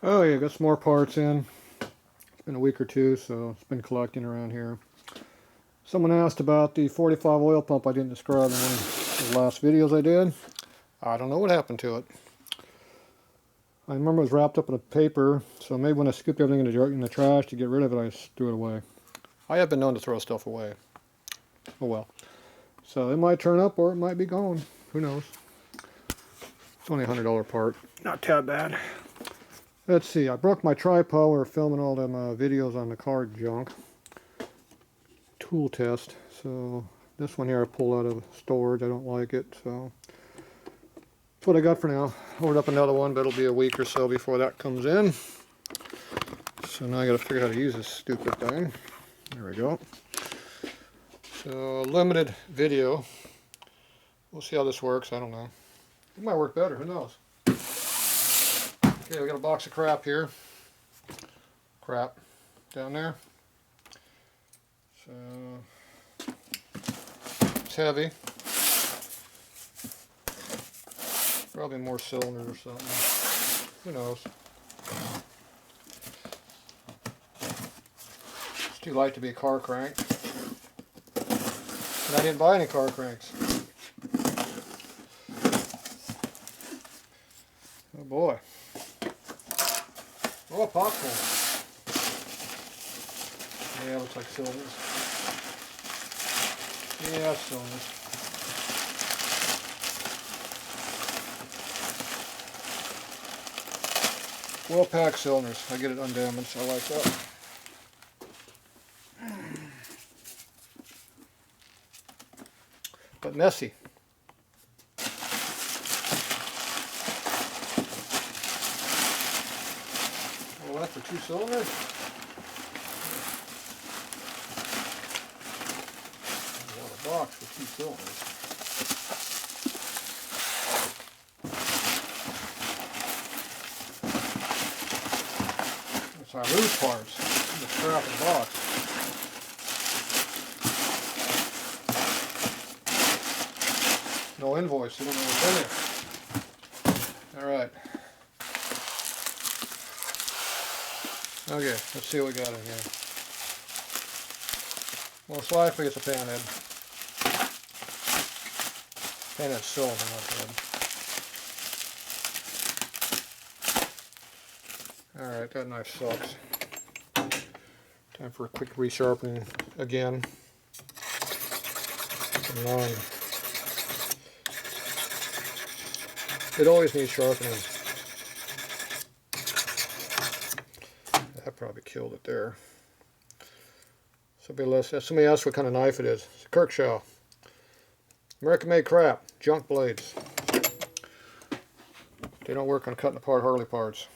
Oh yeah, got some more parts in. It's been a week or two, so it's been collecting around here. Someone asked about the 45 oil pump I didn't describe in one of the last videos I did. I don't know what happened to it. I remember it was wrapped up in a paper, so maybe when I scooped everything in the trash to get rid of it, I just threw it away. I have been known to throw stuff away. Oh well. So it might turn up or it might be gone. Who knows? It's only a $100 part. Not that bad. Let's see, I broke my tripod. We were filming all them videos on the car junk. Tool test. So this one here I pulled out of storage. I don't like it, so that's what I got for now. Ordered up another one, but it'll be a week or so before that comes in. So now I gotta figure out how to use this stupid thing. There we go. So limited video. We'll see how this works. I don't know. It might work better. Who knows? Okay, we got a box of crap here. Crap down there. So it's heavy. Probably more cylinders or something. Who knows? It's too light to be a car crank. And I didn't buy any car cranks. Oh boy. Oh, popcorn. Yeah, looks like cylinders. Yeah, cylinders. Well packed cylinders. I get it undamaged. I like that. But messy. Well, that's for 2 cylinders. What a box for 2 cylinders. That's our loose parts. The scrap of the box. No invoice. You don't know what's in there. All right. Okay, let's see what we got in here. Most likely it's a panhead. Panhead cylinder, not head. Alright, that knife sucks. Time for a quick resharpening again. It always needs sharpening. That probably killed it there. Somebody asked what kind of knife it is. It's a Kirkshaw. American made crap. Junk blades. They don't work on cutting apart Harley parts.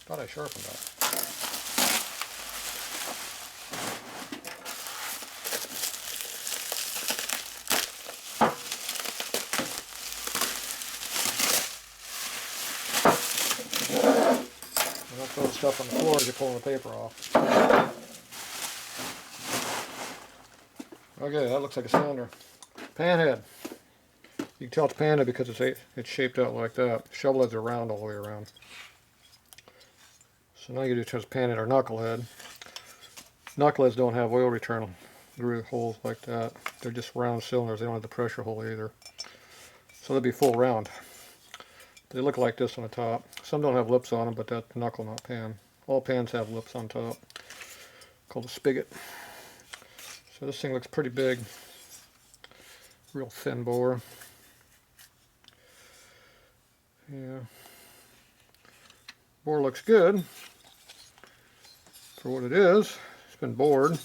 Thought I sharpened that. Don't throw stuff on the floor as you're pulling the paper off. Okay, that looks like a cylinder. Panhead. You can tell it's panhead because it's shaped out like that. Shovel heads are round all the way around. So now you do just panhead or knucklehead. Knuckleheads don't have oil return groove holes like that. They're just round cylinders. They don't have the pressure hole either. So they'll be full round. They look like this on the top. Some don't have lips on them, but that's knuckle, not pan. All pans have lips on top, called a spigot. So this thing looks pretty big. Real thin bore. Yeah. Bore looks good for what it is. It's been bored.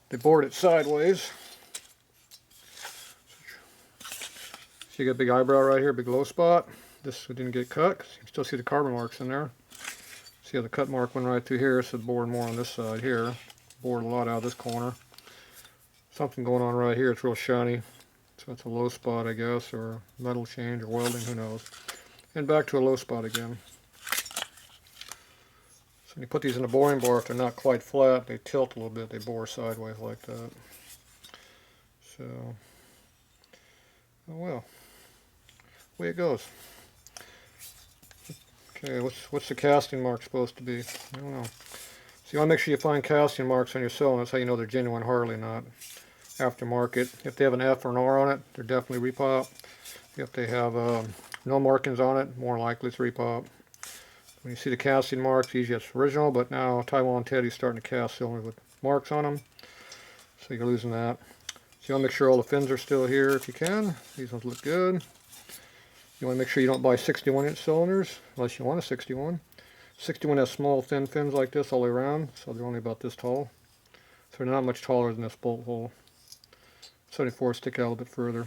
They bored it sideways. So you got a big eyebrow right here, big low spot. This didn't get cut because you can still see the carbon marks in there. See how the cut mark went right through here, so bored more on this side here. Bored a lot out of this corner. Something going on right here, it's real shiny. So it's a low spot, I guess, or metal change or welding, who knows. And back to a low spot again. So when you put these in a boring bar, if they're not quite flat, they tilt a little bit, they bore sideways like that. So Oh well, way it goes. Okay, what's the casting mark supposed to be? I don't know. So you want to make sure you find casting marks on your cylinder. That's how you know they're genuine Harley, not aftermarket. If they have an F or an R on it, they're definitely repop. If they have no markings on it, more likely it's repop. When you see the casting marks, usually it's original, but now Taiwan Teddy's starting to cast cylinders with marks on them, so you're losing that. So you want to make sure all the fins are still here if you can. These ones look good. You want to make sure you don't buy 61-inch cylinders, unless you want a 61. 61 has small, thin fins like this all the way around, so they're only about this tall. So they're not much taller than this bolt hole. 74 stick out a little bit further.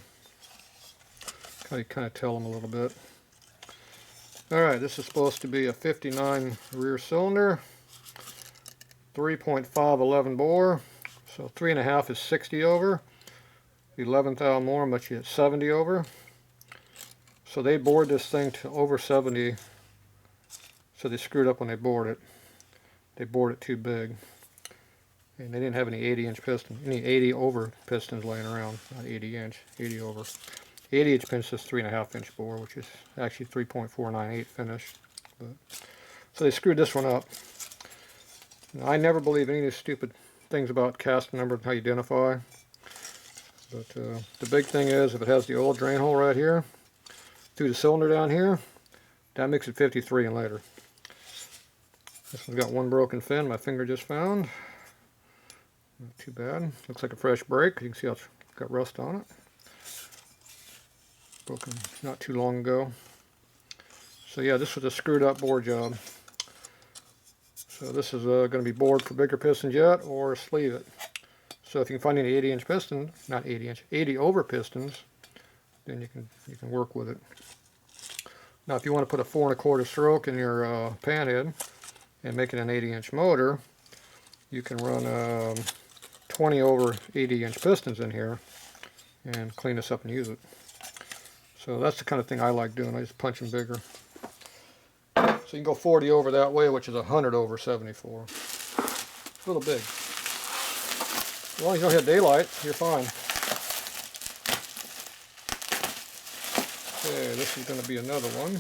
Kind of tell them a little bit. Alright, this is supposed to be a 59 rear cylinder, 3.511 bore, so 3.5 is 60 over, 11th out more, but you get 70 over. So they bored this thing to over 70, so they screwed up when they bored it. They bored it too big, and they didn't have any 80-inch pistons, any 80 over pistons laying around, not 80-inch, 80 over. 80-inch piston is 3.5-inch bore, which is actually 3.498 finish. But, so they screwed this one up. Now, I never believe any of these stupid things about casting number and how you identify. But the big thing is, if it has the oil drain hole right here, through the cylinder down here, that makes it 53 and later. This one's got one broken fin my finger just found. Not too bad. Looks like a fresh brake. You can see how it's got rust on it. Broken not too long ago. So yeah, this was a screwed up bore job. So this is going to be bored for bigger pistons yet, or sleeve it. So if you can find any 80-inch piston, not 80-inch, 80 over pistons, then you can work with it. Now if you want to put a 4 1/4 stroke in your Panhead and make it an 80-inch motor, you can run 20 over 80-inch pistons in here and clean this up and use it. So that's the kind of thing I like doing. I just punch them bigger. So you can go 40 over that way, which is 100 over 74. It's a little big. As long as you don't hit daylight, you're fine. Okay, this is going to be another one.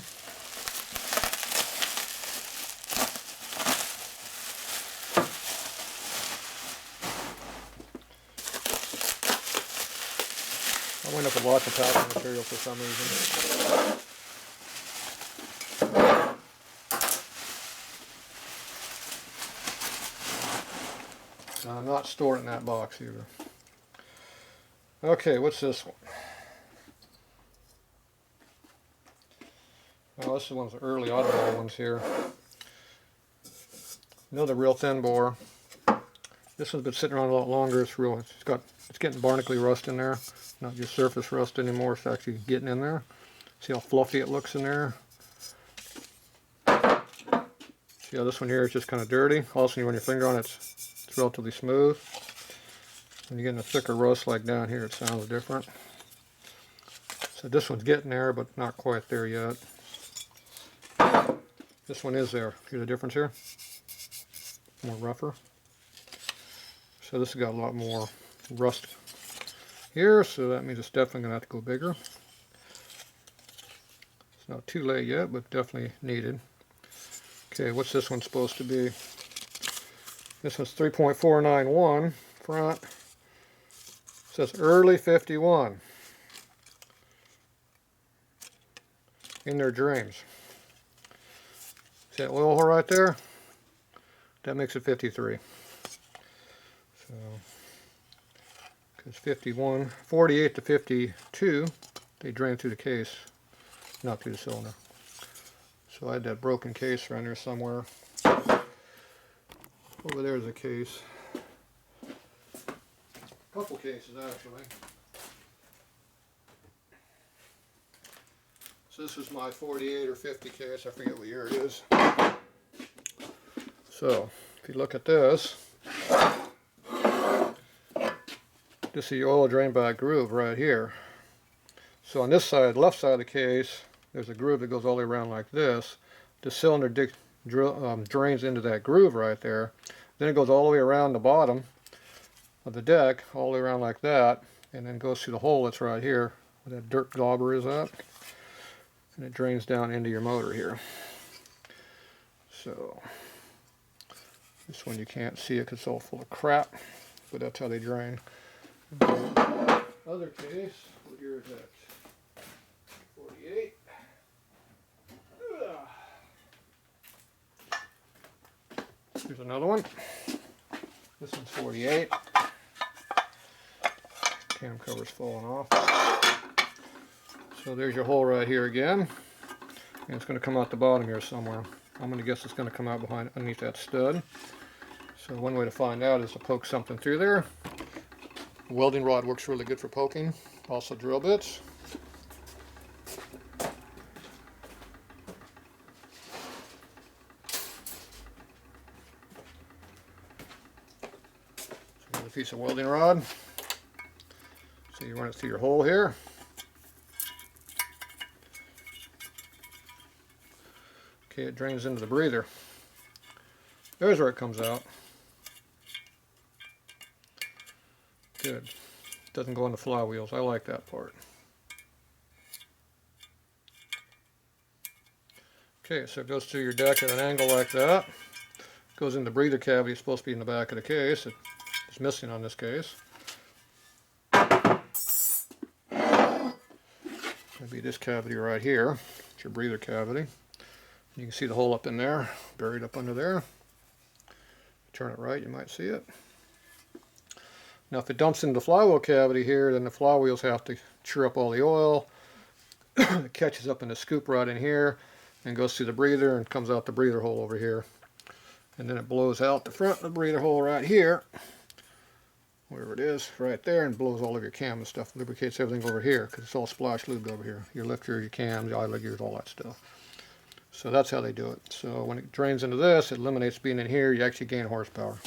I went up with lots of packing material for some reason. Now, I'm not storing it in that box either. Okay, what's this one? Oh, this is one of the early oddball ones here. Another real thin bore. This one's been sitting around a lot longer. It's getting barnacle rust in there. Not just surface rust anymore, it's actually getting in there. See how fluffy it looks in there? See how this one here is just kind of dirty? Also, when you run your finger on it, it's relatively smooth. When you get in a thicker rust like down here, it sounds different. So this one's getting there, but not quite there yet. This one is there. See the difference here? More rougher. So this has got a lot more rust here, so that means it's definitely going to have to go bigger. It's not too late yet, but definitely needed. Okay, what's this one supposed to be? This one's 3.491 front. It says early 51 in their dreams. See that oil hole right there? That makes it 53. So, because 51, 48 to 52, they drain through the case, not through the cylinder. So I had that broken case around there somewhere. Over there's a case. A couple cases actually. So this is my 48 or 50 case, I forget what year it is. So, if you look at this, this is your oil drain bag groove right here. So on this side, left side of the case, there's a groove that goes all the way around like this. The cylinder drains into that groove right there. Then it goes all the way around the bottom of the deck, all the way around like that, and then goes through the hole that's right here, where that dirt dauber is at. And it drains down into your motor here. So this one you can't see it because it's all full of crap, but that's how they drain. Other case, what year is that? 48. Here's another one. This one's 48. Cam cover's falling off. So there's your hole right here again. And it's going to come out the bottom here somewhere. I'm going to guess it's going to come out behind underneath that stud. So one way to find out is to poke something through there. A welding rod works really good for poking. Also drill bits. Another piece of welding rod. So you run it through your hole here. Okay, it drains into the breather. There's where it comes out. Good. Doesn't go on the flywheels. I like that part. Okay, so it goes through your deck at an angle like that. Goes in the breather cavity. It's supposed to be in the back of the case. It's missing on this case. Maybe this cavity right here. It's your breather cavity. You can see the hole up in there, buried up under there. Turn it right, you might see it. Now if it dumps into the flywheel cavity here, then the flywheels have to chew up all the oil. It catches up in the scoop right in here and goes through the breather and comes out the breather hole over here. And then it blows out the front of the breather hole right here, wherever it is, right there, and blows all of your cam and stuff. Lubricates everything over here because it's all splash lubed over here. Your lifter, your cams, your idler gears, all that stuff. So that's how they do it. So when it drains into this, it eliminates being in here. You actually gain horsepower.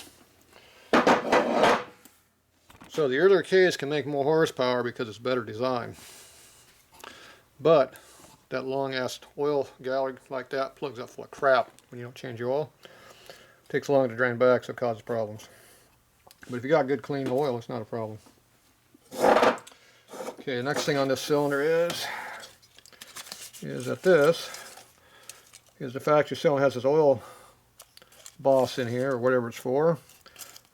So the earlier case can make more horsepower because it's better designed. But that long-ass oil gallery like that plugs up full of crap when you don't change your oil. It takes long to drain back, so it causes problems. But if you got good clean oil, it's not a problem. Okay, the next thing on this cylinder is that this is the factory cylinder has this oil boss in here, or whatever it's for.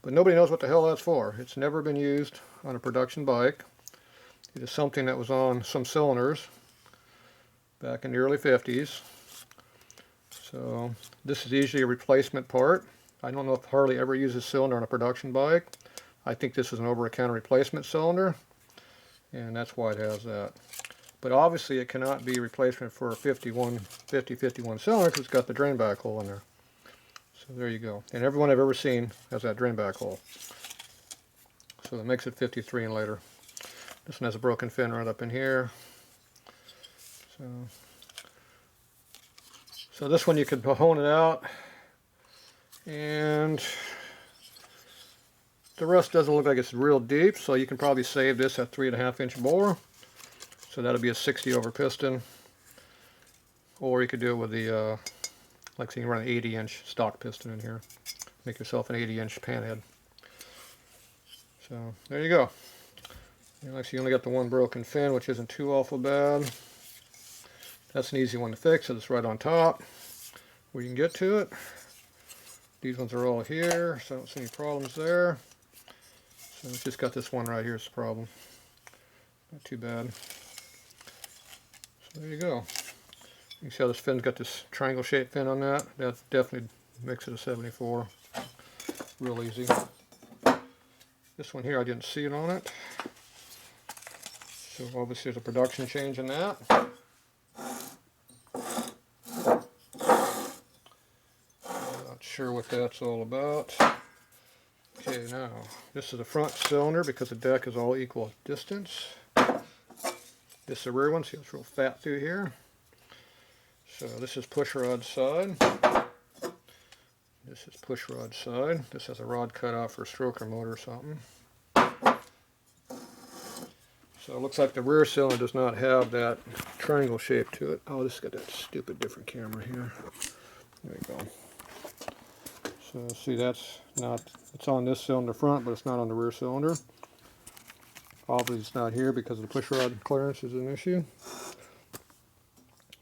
But nobody knows what the hell that's for. It's never been used on a production bike. It is something that was on some cylinders back in the early 50s. So this is usually a replacement part. I don't know if Harley ever uses cylinder on a production bike. I think this is an over-the-counter replacement cylinder, and that's why it has that. But obviously it cannot be a replacement for a 51 cylinder because it's got the drain back hole in there. So there you go. And everyone I've ever seen has that drain back hole. So that makes it 53 and later. This one has a broken fin right up in here. So this one you could hone it out, and the rust doesn't look like it's real deep, so you can probably save this at 3.5-inch bore. So that'll be a 60 over piston, or you could do it with the like, so you can run an 80-inch stock piston in here. Make yourself an 80-inch panhead. So there you go. And like, so you only got the one broken fin, which isn't too awful bad. That's an easy one to fix. So it's right on top where you can get to it. These ones are all here, so I don't see any problems there. So it's just got this one right here is the problem. Not too bad. So there you go. You can see how this fin's got this triangle shaped fin on that. That definitely makes it a 74. Real easy. This one here, I didn't see it on it. So obviously there's a production change in that. Not sure what that's all about. Okay, now this is the front cylinder because the deck is all equal distance. This is the rear one, see it's real fat through here. So this is push rod side. This is push rod side. This has a rod cut out for a stroker motor or something. So it looks like the rear cylinder does not have that triangle shape to it. Oh, this has got that stupid different camera here. There you go. So see, that's not, it's on this cylinder front, but it's not on the rear cylinder. Obviously it's not here because the push rod clearance is an issue.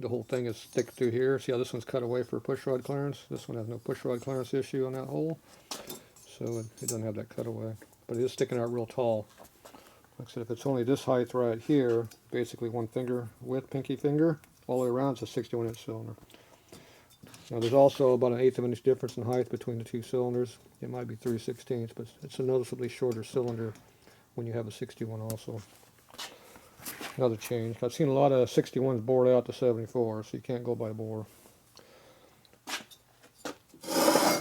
The whole thing is thick through here. See how this one's cut away for push rod clearance? This one has no push rod clearance issue on that hole. So it doesn't have that cutaway. But it is sticking out real tall. Like I said, if it's only this height right here, basically 1 finger width, pinky finger, all the way around, it's a 61 inch cylinder. Now there's also about an 1/8 of an inch difference in height between the two cylinders. It might be 3/16, but it's a noticeably shorter cylinder when you have a 61 also. Another change. I've seen a lot of 61s bored out to 74, so you can't go by bore.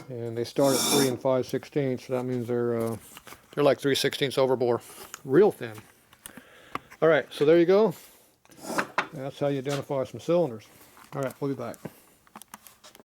And they start at 3 5/16, so that means they're like 3/16 over bore. Real thin. Alright, so there you go. That's how you identify some cylinders. Alright, we'll be back.